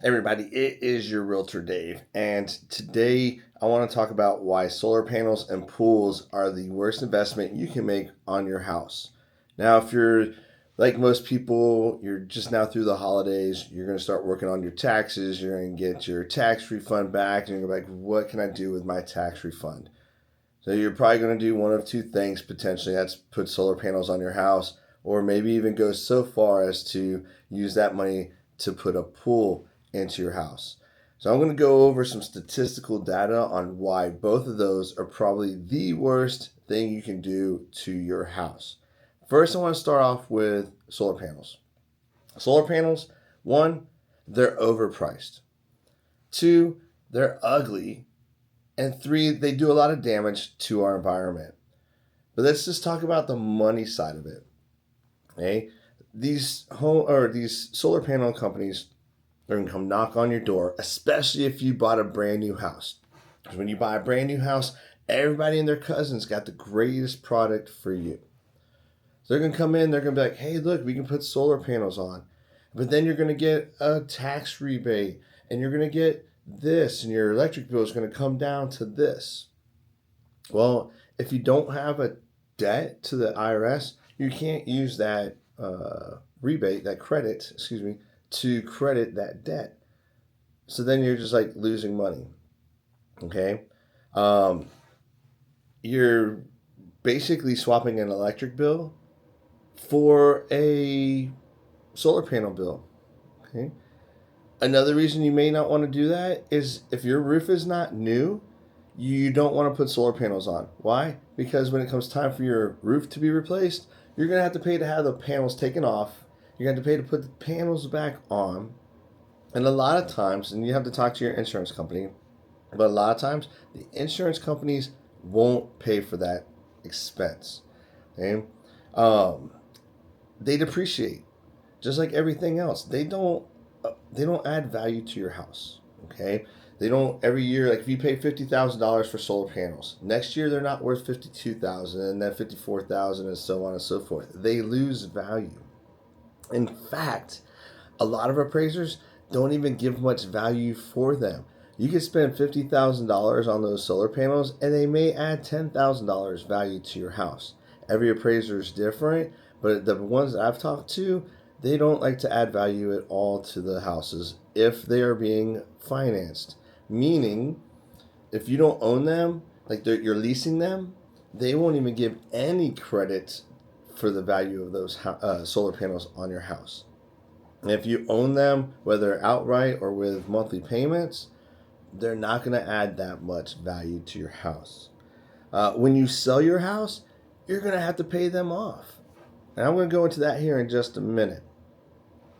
Everybody, it is your realtor Dave, and today I want to talk about why solar panels and pools are the worst investment you can make on your house. Now, if you're like most people, you're just now through the holidays, you're going to start working on your taxes, you're going to get your tax refund back, and you're going to be like, what can I do with my tax refund? So, you're probably going to do one of two things potentially. That's put solar panels on your house, or maybe even go so far as to use that money to put a pool into your house. So I'm going to go over some statistical data on why both of those are probably the worst thing you can do to your house. First, I want to start off with solar panels. Solar panels, one, they're overpriced. Two, they're ugly. And three, they do a lot of damage to our environment. But let's just talk about the money side of it. Okay? These solar panel companies, they're going to come knock on your door, especially if you bought a brand new house. Because when you buy a brand new house, everybody and their cousins got the greatest product for you. So they're going to come in, they're going to be like, hey, look, we can put solar panels on. But then you're going to get a tax rebate, and you're going to get this, and your electric bill is going to come down to this. Well, if you don't have a debt to the IRS, you can't use that rebate, that credit, excuse me, to credit that debt. So then you're just like losing money. Okay. Um, you're basically swapping an electric bill for a solar panel bill. Okay. Another reason you may not want to do that is if your roof is not new, you don't want to put solar panels on. Why? Because when it comes time for your roof to be replaced, you're going to have to pay to have the panels taken off. You're going to have to pay to put the panels back on. And a lot of times, and you have to talk to your insurance company, but a lot of times the insurance companies won't pay for that expense. Okay? Um, they depreciate just like everything else. They don't add value to your house. Okay? They don't every year, like if you pay $50,000 for solar panels, next year they're not worth 52,000 and then 54,000 and so on and so forth. They lose value. In fact, a lot of appraisers don't even give much value for them. You could spend $50,000 on those solar panels and they may add $10,000 value to your house. Every appraiser is different, but the ones that I've talked to, they don't like to add value at all to the houses if they are being financed. Meaning, if you don't own them, like you're leasing them, they won't even give any credit for the value of those solar panels on your house. And if you own them, whether outright or with monthly payments, they're not going to add that much value to your house. When you sell your house, you're going to have to pay them off. And I'm going to go into that here in just a minute.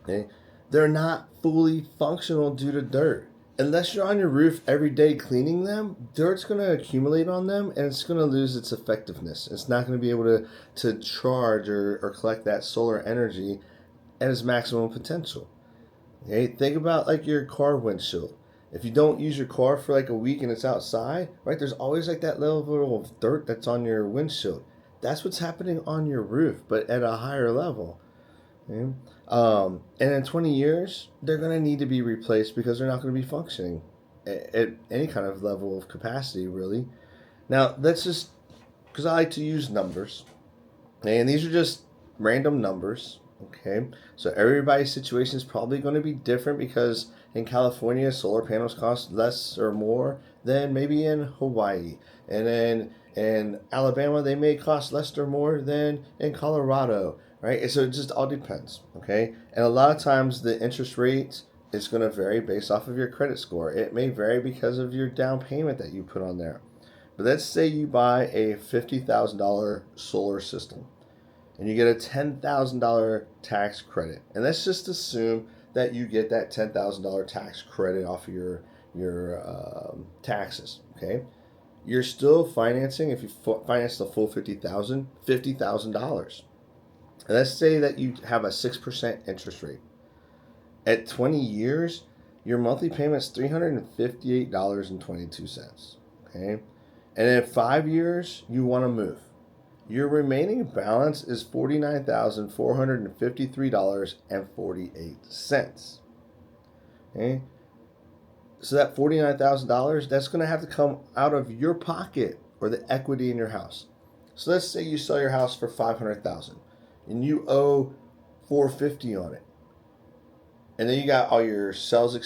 Okay? They're not fully functional due to dirt. Unless you're on your roof every day cleaning them, dirt's going to accumulate on them and it's going to lose its effectiveness. It's not going to be able to charge or collect that solar energy at its maximum potential. Okay, think about like your car windshield. If you don't use your car for like a week and it's outside, right, there's always like that level of dirt that's on your windshield. That's what's happening on your roof, but at a higher level. Okay? And in 20 years, they're going to need to be replaced because they're not going to be functioning at any kind of level of capacity, really. Now, let's just, because I like to use numbers, okay, and these are just random numbers. Okay, so everybody's situation is probably going to be different because in California, solar panels cost less or more than maybe in Hawaii, and then in Alabama, they may cost less or more than in Colorado, right? And so it just all depends. Okay, and a lot of times the interest rate is going to vary based off of your credit score. It may vary because of your down payment that you put on there. But let's say you buy a $50,000 solar system and you get a $10,000 tax credit. And let's just assume that you get that $10,000 tax credit off of your taxes. Okay, you're still financing if you finance the full $50,000. And let's say that you have a 6% interest rate. At 20 years, your monthly payment is $358.22. Okay, and in 5 years, you want to move. Your remaining balance is $49,453.48. Okay, so that $49,000, that's going to have to come out of your pocket or the equity in your house. So let's say you sell your house for 500,000, and you owe 450 on it, and then you got all your sales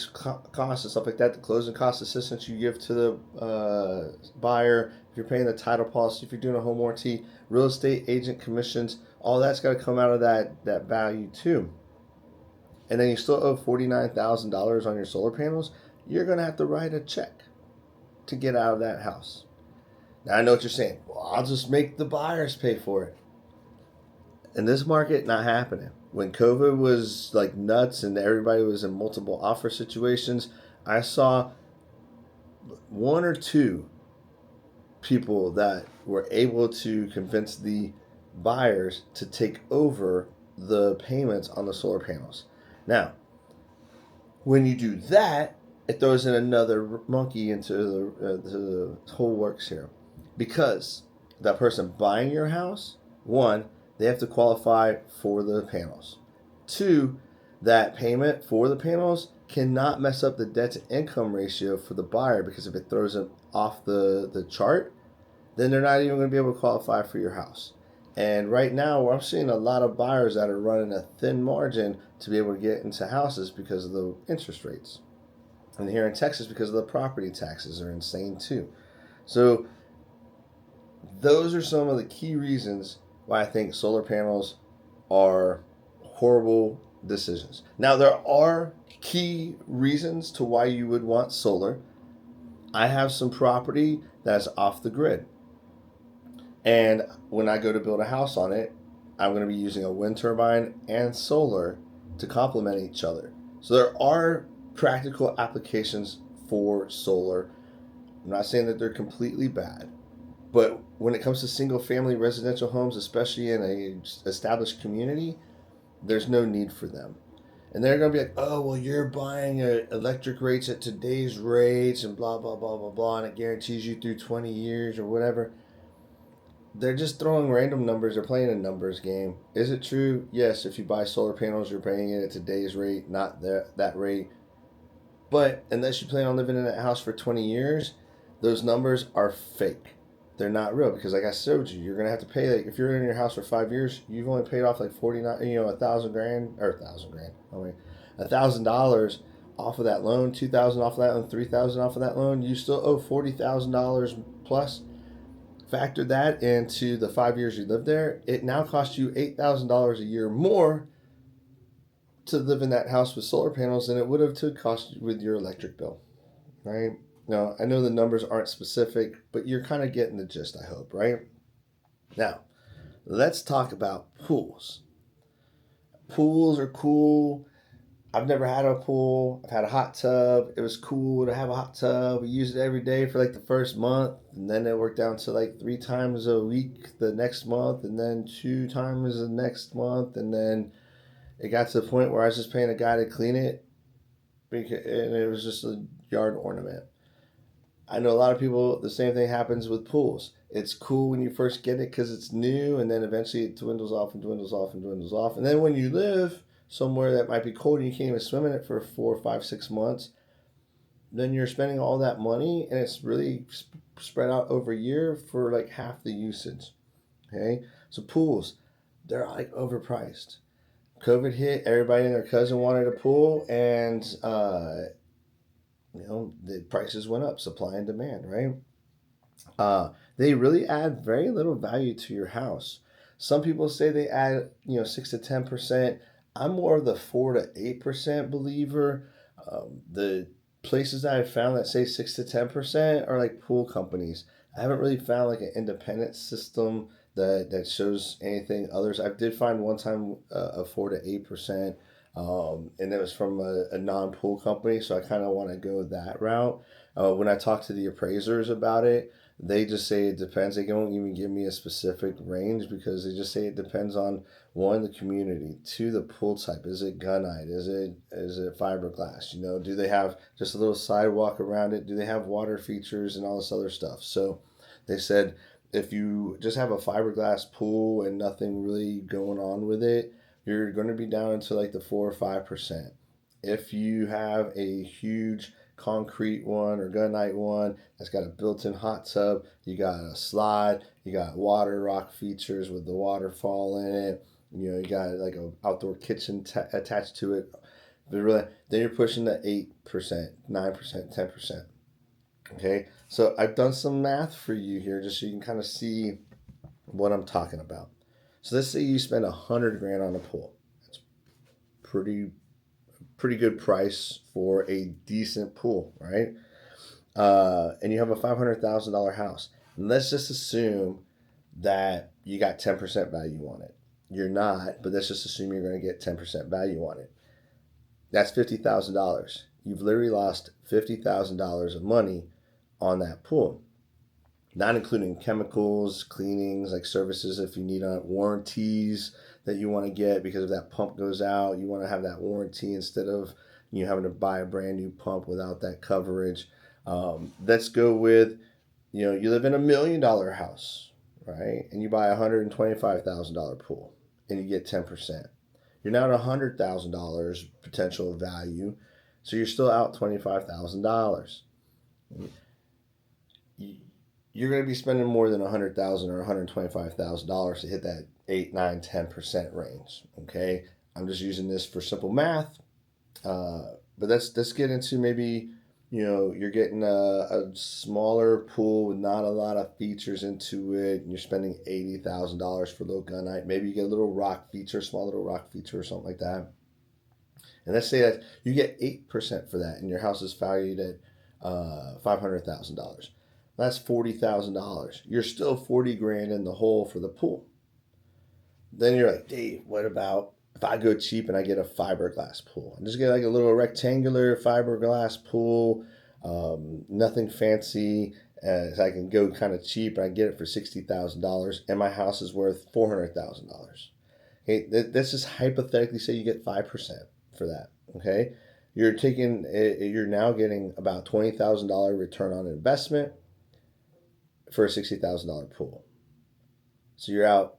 costs and stuff like that, the closing cost assistance you give to the buyer. If you're paying the title policy, if you're doing a home warranty, real estate agent commissions, all that's got to come out of that value too. And then you still owe $49,000 on your solar panels. You're going to have to write a check to get out of that house. Now I know what you're saying. Well, I'll just make the buyers pay for it. In this market, not happening. When COVID was like nuts and everybody was in multiple offer situations, I saw one or two people that were able to convince the buyers to take over the payments on the solar panels. Now, when you do that, it throws in another monkey into the whole works here, because that person buying your house, one, they have to qualify for the panels. Two, that payment for the panels cannot mess up the debt to income ratio for the buyer, because if it throws them off the chart, then they're not even going to be able to qualify for your house. And right now, I'm seeing a lot of buyers that are running a thin margin to be able to get into houses because of the interest rates. And here in Texas, because of the property taxes are insane too. So those are some of the key reasons why I think solar panels are horrible decisions. Now, there are key reasons to why you would want solar. I have some property that's off the grid. And when I go to build a house on it, I'm going to be using a wind turbine and solar to complement each other. So there are practical applications for solar. I'm not saying that they're completely bad, but when it comes to single family residential homes, especially in a established community, there's no need for them. And they're going to be like, oh, well, you're buying electric rates at today's rates and blah, blah, blah, blah, blah, and it guarantees you through 20 years or whatever. They're just throwing random numbers. They're playing a numbers game. Is it true? Yes, if you buy solar panels, you're paying it at today's rate, not that rate. But unless you plan on living in that house for 20 years, those numbers are fake. They're not real, because like I showed you, you're gonna have to pay, like, if you're in your house for 5 years, you've only paid off like 49, $1,000 or $1,000. Oh wait, $1,000 off of that loan, 2,000 off of that loan, 3,000 off of that loan. You still owe $40,000 plus. Factor that into the 5 years you lived there. It now costs you $8,000 a year more to live in that house with solar panels than it would have to cost you with your electric bill, right? Now, I know the numbers aren't specific, but you're kind of getting the gist, I hope, right? Now, let's talk about pools. Pools are cool. I've never had a pool. I've had a hot tub. It was cool to have a hot tub. We used it every day for like the first month, and then it worked down to like 3 times a week the next month, and then 2 times the next month, and then it got to the point where I was just paying a guy to clean it, and it was just a yard ornament. I know a lot of people, the same thing happens with pools. It's cool when you first get it because it's new, and then eventually it dwindles off and dwindles off and dwindles off. And then when you live somewhere that might be cold and you can't even swim in it for 4, 5, 6 months, then you're spending all that money, and it's really spread out over a year for like half the usage. Okay, so pools, they're like overpriced. COVID hit, everybody and their cousin wanted a pool, and the prices went up, supply and demand, right? They really add very little value to your house. Some people say they add, 6 to 10%. I'm more of the 4 to 8% believer. The places that I've found that say 6 to 10% are like pool companies. I haven't really found like an independent system that shows anything others. I did find one time a 4 to 8%, and it was from a non-pool company, so I kind of want to go that route. When I talk to the appraisers about it, they just say it depends. They don't even give me a specific range, because they just say it depends on, one, the community, two, the pool type. Is it gunite? Is it fiberglass? Do they have just a little sidewalk around it? Do they have water features and all this other stuff? So they said if you just have a fiberglass pool and nothing really going on with it, you're going to be down into like the 4 or 5%. If you have a huge concrete one or gunite one that's got a built-in hot tub, you got a slide, you got water rock features with the waterfall in it, you got like an outdoor kitchen attached to it. But really, then you're pushing the 8%, 9%, 10%. Okay, so I've done some math for you here just so you can kind of see what I'm talking about. So let's say you spend 100 grand on a pool. That's pretty good price for a decent pool, right? And you have a $500,000 house. And let's just assume that you got 10% value on it. You're not, but let's just assume you're going to get 10% value on it. That's $50,000. You've literally lost $50,000 of money on that pool, not including chemicals, cleanings, like services if you need warranties that you want to get because if that pump goes out, you want to have that warranty instead of you having to buy a brand new pump without that coverage. Let's go with, you live in $1 million house, right? And you buy a $125,000 pool and you get 10%. You're now at $100,000 potential value, so you're still out $25,000. You're going to be spending more than $100,000 or $125,000 to hit that 8, 9, 10% range. Okay, I'm just using this for simple math, but let's get into maybe you're getting a smaller pool with not a lot of features into it, and you're spending $80,000 for low gunite. Maybe you get a little rock feature, small little rock feature or something like that. And let's say that you get 8% for that, and your house is valued at $500,000. That's $40,000. You're still 40 grand in the hole for the pool. Then you're like, Dave, what about if I go cheap and I get a fiberglass pool? I just get like a little rectangular fiberglass pool, nothing fancy. So I can go kind of cheap and I get it for $60,000 and my house is worth $400,000. Okay, let's just hypothetically say you get 5% for that. Okay, you're now getting about $20,000 return on investment for a $60,000 pool. So you're out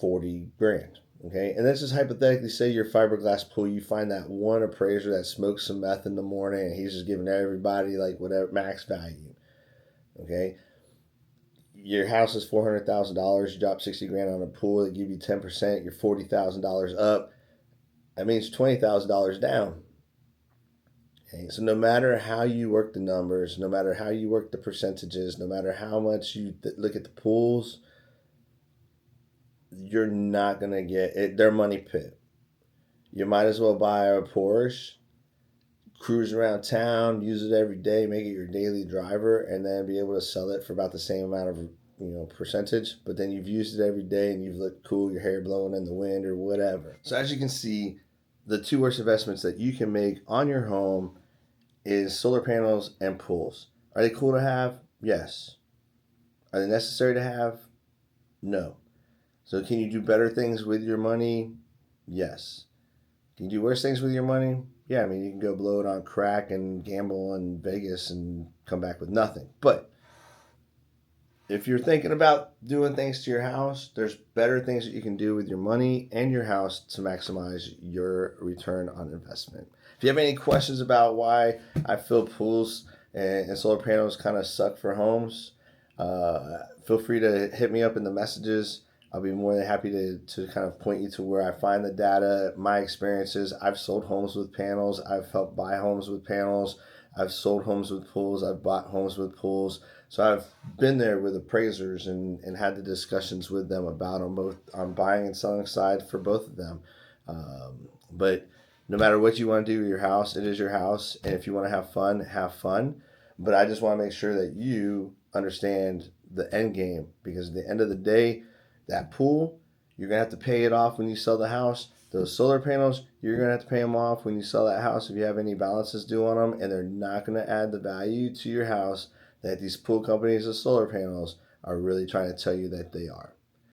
40 grand. Okay, and let's just hypothetically say your fiberglass pool, you find that one appraiser that smokes some meth in the morning and he's just giving everybody like whatever max value. Okay, your house is $400,000. You drop 60 grand on a pool, they give you 10%. You're $40,000 up. That means $20,000 down. Okay, so no matter how you work the numbers, no matter how you work the percentages, no matter how much you look at the pools, you're not going to get it. They're money pit. You might as well buy a Porsche, cruise around town, use it every day, make it your daily driver, and then be able to sell it for about the same amount of percentage. But then you've used it every day and you've looked cool, your hair blowing in the wind or whatever. So as you can see, the two worst investments that you can make on your home is solar panels and pools. Are they cool to have? Yes. Are they necessary to have? No. So can you do better things with your money? Yes. Can you do worse things with your money? Yeah, I mean, you can go blow it on crack and gamble in Vegas and come back with nothing. But if you're thinking about doing things to your house, there's better things that you can do with your money and your house to maximize your return on investment. If you have any questions about why I feel pools and solar panels kind of suck for homes, feel free to hit me up in the messages. I'll be more than happy to kind of point you to where I find the data, my experiences. I've sold homes with panels. I've helped buy homes with panels. I've sold homes with pools. I've bought homes with pools. So I've been there with appraisers and had the discussions with them about them, both on buying and selling side for both of them. But no matter what you want to do with your house, it is your house. And if you want to have fun, have fun. But I just want to make sure that you understand the end game, because at the end of the day, that pool, you're going to have to pay it off when you sell the house. Those solar panels, you're going to have to pay them off when you sell that house if you have any balances due on them, and they're not going to add the value to your house that these pool companies of solar panels are really trying to tell you that they are.